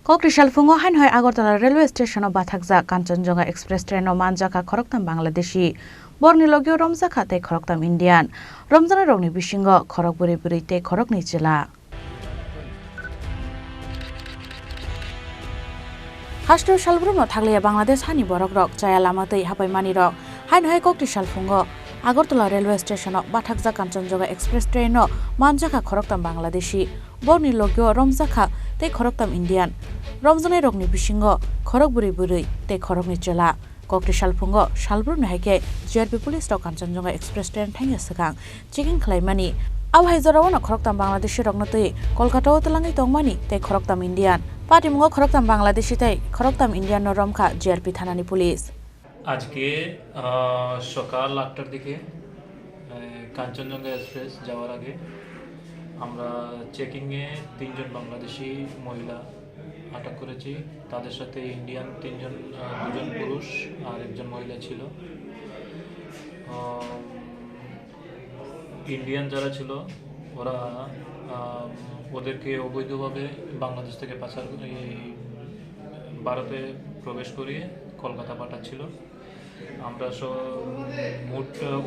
Kokrisal fungo hain hoi Agartala Railways Stationo bathak Kanchanjunga Express traino manjak khoroktham Bangladeshi borni logio romjaka tei khoroktham Indian romjana rokni bisingo khorok buri buri tei khorokni chela Hastro salbruno thaglia Bangladesh hani borok rok chaya lama tei hapaimani rok hain hoi Kokrisal fungo Agartala Railways Stationo bathak Kanchanjunga Express traino manjak khoroktham Bangladeshi borni logio romjaka tei khoroktham Indian Romjane rokni bisingo khorok buri buri tei khorokni chela Kokrisal fungo salbrumni haike JRP police rok Kanchanjunga Express train thangia sakang checking khlaimani abhai jorawana khoroktham Bangladeshi rokno tei Kolkata o telangi tongmani tei khoroktham Indian patimungo khoroktham Bangladeshi tei khoroktham Indian no romkha JRP thanani police আজকে সকাল ৮টার দিকে Kanchenjunga express যাওয়ার আগে আমরা চেকিংয়ে ৩ জন বাংলাদেশি মহিলা আটক করেছি তাদের সাথে ইন্ডিয়ান 2জন পুরুষ আর একজন মহিলা ছিল ইন্ডিয়ান যারা ছিল ওরা ওদেরকে অবৈধভাবে বাংলাদেশ থেকে পাচার করে ভারতে প্রবেশ করিয়ে কলকাতা পাঠাচ্ছিল আমরা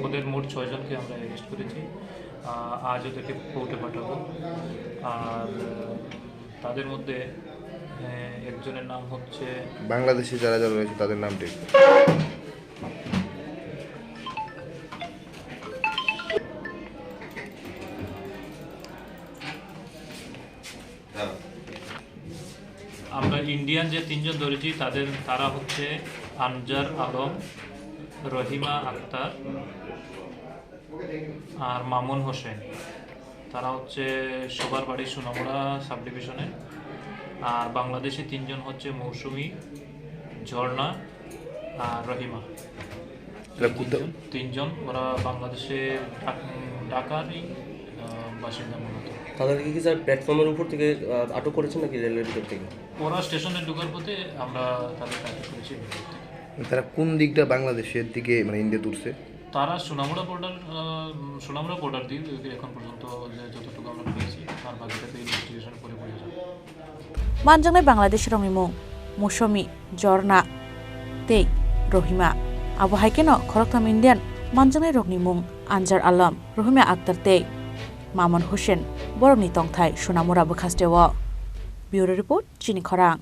ওদের মোট 6 জনকে আমরা অ্যারেস্ট করেছি আজ ওদেরকে কোর্টে পাঠাবো আর তাদের মধ্যে একজনের নাম হচ্ছে বাংলাদেশি যারা যারা রয়েছে তাদের নাম ঠিক আমরা ইন্ডিয়ান যে 3 জন ধরেছি তারা হচ্ছে আনজার আলম রহিমা আক্তার আর মামুন হোসেন তারা হচ্ছে সবার বাড়ি সোনামুড়া সাব ডিভিশনে আর বাংলাদেশি 3 জন হচ্ছে মৌসুমী ঝর্ণা আর রহিমা 3 জন ওরা বাংলাদেশের ঢাকারই বাসিন্দা মূলত তাদেরকে কি স্যার প্ল্যাটফর্মের উপর থেকে আটক করেছেন নাকি রেলওয়ের ভিতর থেকে ওরা স্টেশনে ঢোকার পথে আমরা তাদেরকে আটক করেছি তারা কোন দিকটা বাংলাদেশের দিকে মানে ইন্ডিয়া তুলছে তারা সোনামুড়া বর্ডার দিয়ে এখন পর্যন্ত যতটুকু আমরা পেয়েছি আর বাকিটাতে ইনভেস্টিগেশন করে পড়ে যাবে manjangnai Bangladesh rokni mung Musomi Jorna tei Rohima abo haikeno khoroktham Indian manjangnai rokni mung Anjar Alam Rohima Akhtar tei Mamun Hussein borokni tongthai Sonamura bwkhasteo Bureau Report Chini Khorang